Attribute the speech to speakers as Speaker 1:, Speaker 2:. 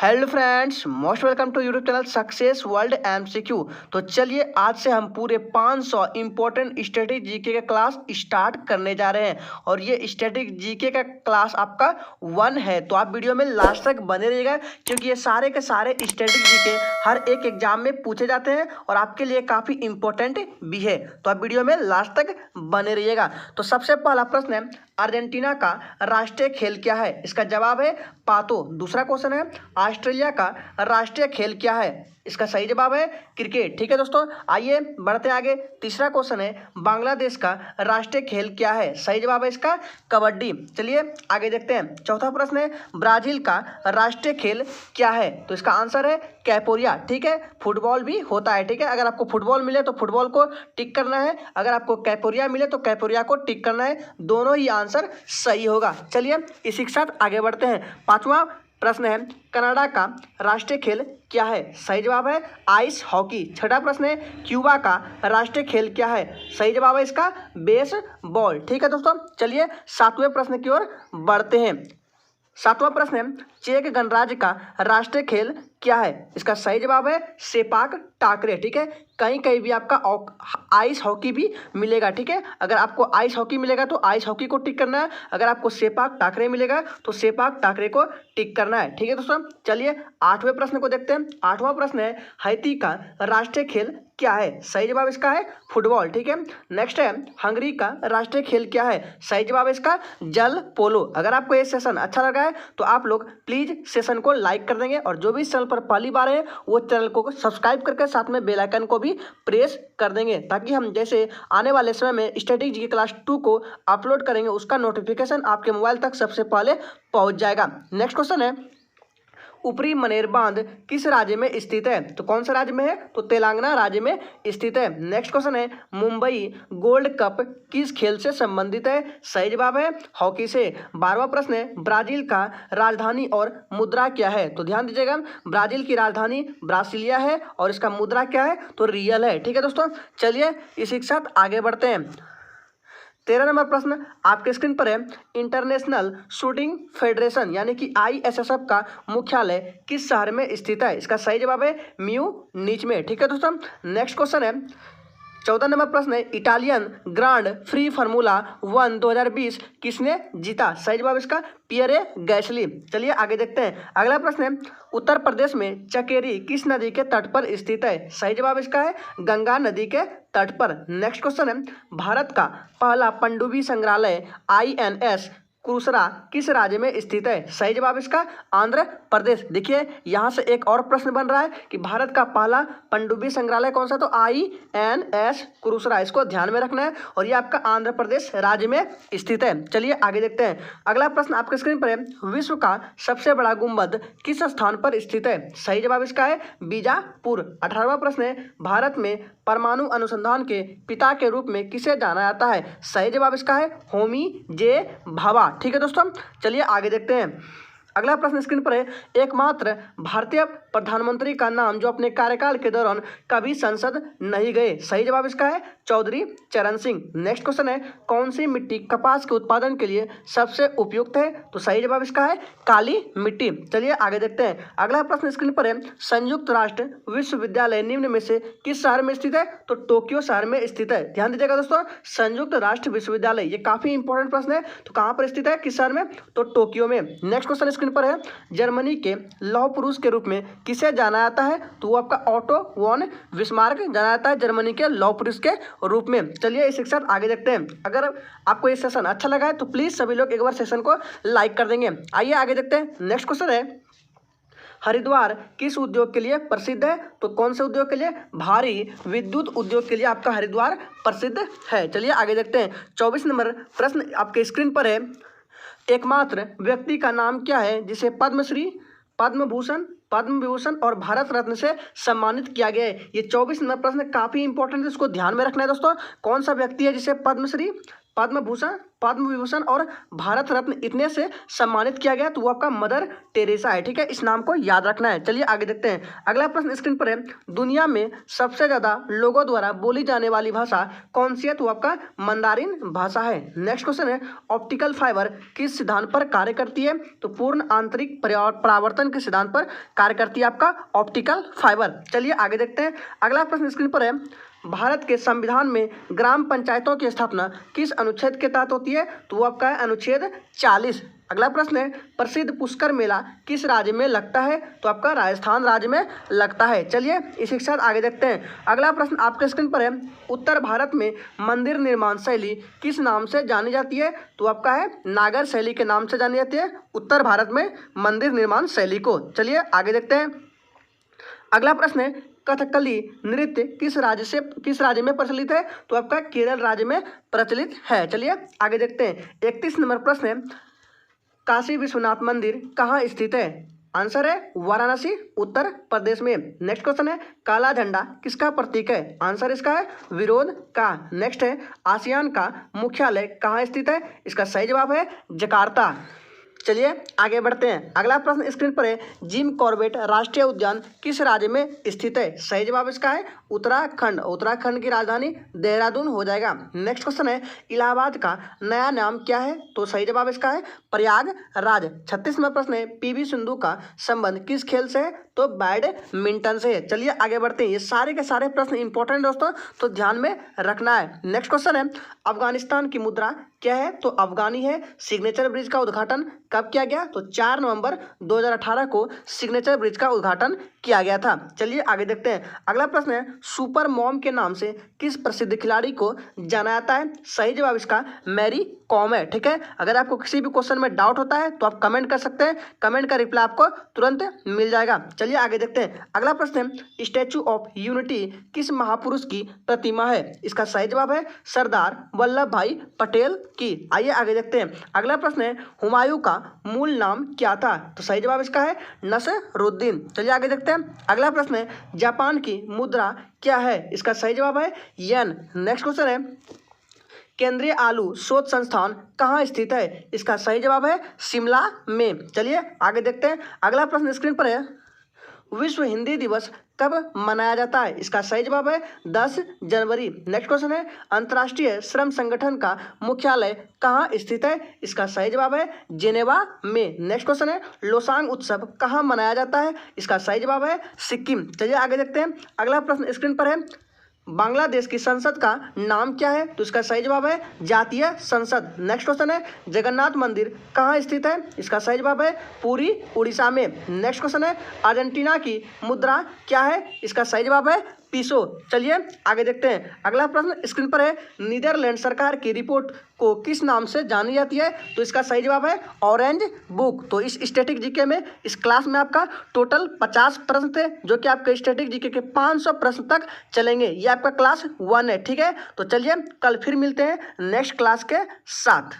Speaker 1: Hello friends, most welcome to YouTube channel success world MCQ. तो चलिए आज से हम पूरे 500 इंपॉर्टेंट स्टैटिक जीके का क्लास स्टार्ट करने जा रहे हैं और ये स्टैटिक जीके का क्लास आपका 1 है। तो आप वीडियो में लास्ट तक बने रहिएगा क्योंकि ये सारे के सारे स्टैटिक जीके हर एक एग्जाम में पूछे जाते हैं और आपके लिए काफ़ी इंपॉर्टेंट भी है। तो आप वीडियो में लास्ट तक बने रहिएगा। तो सबसे पहला प्रश्न है, अर्जेंटीना का राष्ट्रीय खेल क्या है? इसका जवाब है पातो। दूसरा क्वेश्चन है, ऑस्ट्रेलिया का राष्ट्रीय खेल क्या है? इसका सही जवाब है क्रिकेट। ठीक है दोस्तों, आइए बढ़ते आगे। तीसरा क्वेश्चन है, बांग्लादेश का राष्ट्रीय खेल क्या है? सही जवाब है इसका कबड्डी। चलिए आगे देखते हैं। चौथा प्रश्न है, ब्राजील का राष्ट्रीय खेल क्या है? तो इसका आंसर है कैपोरिया। ठीक है, फुटबॉल भी होता है। ठीक है, अगर आपको फुटबॉल मिले तो फुटबॉल को टिक करना है, अगर आपको कैपोरिया मिले तो कैपोरिया को टिक करना है। दोनों ही आंसर सही होगा। चलिए इसी के साथ आगे बढ़ते हैं। पांचवा प्रश्न है, कनाडा का राष्ट्रीय खेल क्या है? सही जवाब है आइस हॉकी। छठा प्रश्न है, क्यूबा का राष्ट्रीय खेल क्या है? सही जवाब है इसका बेसबॉल। ठीक है दोस्तों, चलिए सातवें प्रश्न की ओर बढ़ते हैं। सातवां प्रश्न है, चेक गणराज्य का राष्ट्रीय खेल क्या है? इसका सही जवाब है सेपाक टाकरे। ठीक है, कहीं कहीं भी आपका आइस हॉकी भी मिलेगा। ठीक है, अगर आपको आइस हॉकी मिलेगा तो आइस हॉकी को टिक करना है, अगर आपको सेपाक टाकरे मिलेगा तो सेपाक टाकरे को टिक करना है। ठीक है दोस्तों, चलिए आठवें प्रश्न को देखते हैं। आठवां प्रश्न है, हैती का राष्ट्रीय खेल क्या है? सही जवाब इसका है फुटबॉल। ठीक है, नेक्स्ट है, हंगरी का राष्ट्रीय खेल क्या है? सही जवाब है इसका जल पोलो। अगर आपको ये सेशन अच्छा लगा है तो आप लोग प्लीज सेशन को लाइक कर देंगे और जो भी चैनल पर पहली बार है वो चैनल को सब्सक्राइब करके साथ में बेल आइकन को भी प्रेस कर देंगे ताकि हम जैसे आने वाले समय में स्टैटिक जीके क्लास 2 को अपलोड करेंगे उसका नोटिफिकेशन आपके मोबाइल तक सबसे पहले पहुंच जाएगा। नेक्स्ट क्वेश्चन है, ऊपरी मनेर बांध किस राज्य में स्थित है? तो कौन सा राज्य में है? तो तेलंगाना राज्य में स्थित है। नेक्स्ट क्वेश्चन है, मुंबई गोल्ड कप किस खेल से संबंधित है? सही जवाब है हॉकी से। 12वां प्रश्न है, ब्राजील का राजधानी और मुद्रा क्या है? तो ध्यान दीजिएगा, ब्राजील की राजधानी ब्रासिलिया है और इसका मुद्रा क्या है? तो रियल है। ठीक है दोस्तों, चलिए इसी के साथ आगे बढ़ते हैं। 13 नंबर प्रश्न आपके स्क्रीन पर है, इंटरनेशनल शूटिंग फेडरेशन यानी कि ISSF का मुख्यालय किस शहर में स्थित है? इसका सही जवाब है म्यूनिच में। ठीक है दोस्तों, नेक्स्ट क्वेश्चन है, 14 नंबर प्रश्न है, इटालियन ग्रांड फ्री फार्मूला 1 2020 किसने जीता? सही जवाब इसका पियरे गैसली। चलिए आगे देखते हैं। अगला प्रश्न है, उत्तर प्रदेश में चकेरी किस नदी के तट पर स्थित है? सही जवाब इसका है गंगा नदी के तट पर। नेक्स्ट क्वेश्चन है, भारत का पहला पनडुब्बी संग्रहालय INS क्रूसरा किस राज्य में स्थित है? सही जवाब इसका आंध्र प्रदेश। देखिए यहाँ से एक और प्रश्न बन रहा है कि भारत का पहला पनडुब्बी संग्रहालय कौन सा? तो INS क्रूसरा, इसको ध्यान में रखना है और ये आपका आंध्र प्रदेश राज्य में स्थित है। चलिए आगे देखते हैं। अगला प्रश्न आपके स्क्रीन पर है, विश्व का सबसे बड़ा गुंबद किस स्थान पर स्थित है? सही जवाब इसका है बीजापुर। 18वां प्रश्न है, भारत में परमाणु अनुसंधान के पिता के रूप में किसे जाना जाता है? सही जवाब इसका है होमी जे भाभा। ठीक है दोस्तों, चलिए आगे देखते हैं। अगला प्रश्न स्क्रीन पर है, एकमात्र भारतीय प्रधानमंत्री का नाम जो अपने कार्यकाल के दौरान कभी संसद नहीं गए? सही जवाब इसका है चौधरी चरण सिंह। नेक्स्ट क्वेश्चन है, कौन सी मिट्टी कपास के उत्पादन के लिए सबसे उपयुक्त है? तो सही जवाब इसका है काली मिट्टी। चलिए आगे देखते हैं। अगला प्रश्न स्क्रीन पर है, संयुक्त राष्ट्र विश्वविद्यालय निम्न में से किस शहर में स्थित है? तो टोक्यो शहर में स्थित है। ध्यान दीजिएगा दोस्तों, संयुक्त राष्ट्र विश्वविद्यालय ये काफी इंपॉर्टेंट प्रश्न है। तो कहाँ पर स्थित है, किस शहर में? तो टोक्यो में। नेक्स्ट क्वेश्चन स्क्रीन पर है, जर्मनी के लौह पुरुष के रूप में किसे जाना जाता है? तो वो आपका ऑटो वॉन बिस्मार्क जाना जाता है जर्मनी के लौह पुरुष के रूप में। चलिए इस साथ आगे देखते हैं। अगर आपको ये सेशन अच्छा लगा है तो प्लीज सभी लोग एक बार सेशन को लाइक कर देंगे। आइए आगे देखते हैं। नेक्स्ट क्वेश्चन है, हरिद्वार किस उद्योग के लिए प्रसिद्ध है? तो कौन से उद्योग के लिए? भारी विद्युत उद्योग के लिए आपका हरिद्वार प्रसिद्ध है। चलिए आगे देखते हैं। 24 नंबर प्रश्न आपके स्क्रीन पर है, एकमात्र व्यक्ति का नाम क्या है जिसे पद्मश्री, पद्म भूषण, पद्म विभूषण और भारत रत्न से सम्मानित किया गया है? ये 24 नंबर प्रश्न काफी इंपॉर्टेंट है, इसको ध्यान में रखना है दोस्तों। कौन सा व्यक्ति है जिसे पद्मश्री, पद्म भूषण, पद्म विभूषण और भारत रत्न इतने से सम्मानित किया गया, तो वो आपका मदर टेरेसा है। ठीक है, इस नाम को याद रखना है। चलिए आगे देखते हैं। अगला प्रश्न स्क्रीन पर है, दुनिया में सबसे ज्यादा लोगों द्वारा बोली जाने वाली भाषा कौन सी है, तो आपका मंदारिन भाषा है। नेक्स्ट क्वेश्चन है, ऑप्टिकल फाइबर किस सिद्धांत पर कार्य करती है, तो पूर्ण आंतरिक परावर्तन के सिद्धांत पर कार्य करती है आपका ऑप्टिकल फाइबर। चलिए आगे देखते हैं। अगला प्रश्न स्क्रीन पर है, भारत के संविधान में ग्राम पंचायतों की स्थापना किस अनुच्छेद के तहत होती है, तो वो आपका है अनुच्छेद 40। अगला प्रश्न है, प्रसिद्ध पुष्कर मेला किस राज्य में लगता है, तो आपका राजस्थान राज्य में लगता है। चलिए इसी के साथ आगे देखते हैं। अगला प्रश्न आपके स्क्रीन पर है, उत्तर भारत में मंदिर निर्माण शैली किस नाम से जानी जाती है, तो आपका है नागर शैली के नाम से जानी जाती है उत्तर भारत में मंदिर निर्माण शैली को। चलिए आगे देखते हैं। अगला प्रश्न है, कथकली नृत्य किस राज्य में प्रचलित है, तो आपका केरल राज्य में प्रचलित है। चलिए आगे देखते हैं। 31 नंबर प्रश्न है, काशी विश्वनाथ मंदिर कहाँ स्थित है, आंसर है वाराणसी उत्तर प्रदेश में। नेक्स्ट क्वेश्चन है, काला झंडा किसका प्रतीक है, आंसर इसका है विरोध का। नेक्स्ट है, आसियान का मुख्यालय कहाँ स्थित है, इसका सही जवाब है जकार्ता। चलिए आगे बढ़ते हैं। अगला प्रश्न स्क्रीन पर है, जिम कॉर्बेट राष्ट्रीय उद्यान किस राज्य में स्थित है, सही जवाब इसका है उत्तराखंड। उत्तराखंड की राजधानी देहरादून हो जाएगा। नेक्स्ट क्वेश्चन है, इलाहाबाद का नया नाम क्या है, तो सही जवाब इसका है प्रयागराज। 36वां प्रश्न है, पीवी सिंधु का संबंध किस खेल से है, तो बैडमिंटन से है। चलिए आगे बढ़ते हैं। ये सारे के सारे प्रश्न इंपॉर्टेंट दोस्तों, तो ध्यान में रखना है। नेक्स्ट क्वेश्चन है, अफगानिस्तान की मुद्रा क्या है, तो अफगानी है। सिग्नेचर ब्रिज का उद्घाटन कब किया गया, तो 4 नवंबर 2018 को सिग्नेचर ब्रिज का उद्घाटन किया गया था। चलिए आगे देखते हैं। अगला प्रश्न है, सुपर मॉम के नाम से किस प्रसिद्ध खिलाड़ी को जाना जाता है, सही जवाब इसका मैरी कॉम है। ठीक है, अगर आपको किसी भी क्वेश्चन में डाउट होता है तो आप कमेंट कर सकते हैं, कमेंट का रिप्लाई आपको तुरंत मिल जाएगा। चलिए आगे देखते हैं। अगला प्रश्न है, स्टैचू ऑफ यूनिटी किस महापुरुष की प्रतिमा है, इसका सही जवाब है सरदार वल्लभ भाई पटेल की। आइए आगे देखते हैं। अगला प्रश्न है, हुमायूं का मूल नाम क्या था, तो सही जवाब इसका है नसरुद्दीन। चलिए आगे देखते हैं। अगला प्रश्न है, जापान की मुद्रा क्या है, इसका सही जवाब है येन। नेक्स्ट क्वेश्चन है, केंद्रीय आलू शोध संस्थान कहाँ स्थित है, इसका सही जवाब है शिमला में। चलिए आगे देखते हैं। अगला प्रश्न स्क्रीन पर है, विश्व हिंदी दिवस कब मनाया जाता है, इसका सही जवाब है 10 जनवरी। नेक्स्ट क्वेश्चन है, अंतर्राष्ट्रीय श्रम संगठन का मुख्यालय कहाँ स्थित है, इसका सही जवाब है जेनेवा में। नेक्स्ट क्वेश्चन है, लोसांग उत्सव कहाँ मनाया जाता है, इसका सही जवाब है सिक्किम। चलिए आगे देखते हैं। अगला प्रश्न स्क्रीन पर है, बांग्लादेश की संसद का नाम क्या है, तो इसका सही जवाब है जातीय संसद। नेक्स्ट क्वेश्चन है, जगन्नाथ मंदिर कहाँ स्थित है, इसका सही जवाब है पुरी उड़ीसा में। नेक्स्ट क्वेश्चन है, अर्जेंटीना की मुद्रा क्या है, इसका सही जवाब है पीसो। चलिए आगे देखते हैं। अगला प्रश्न स्क्रीन पर है, नीदरलैंड सरकार की रिपोर्ट को किस नाम से जानी जाती है, तो इसका सही जवाब है ऑरेंज बुक। तो इस स्टैटिक जीके में इस क्लास में आपका टोटल 50 प्रश्न थे, जो कि आपके स्टैटिक जीके के 500 प्रश्न तक चलेंगे। ये आपका क्लास 1 है। ठीक है, तो चलिए कल फिर मिलते हैं नेक्स्ट क्लास के साथ।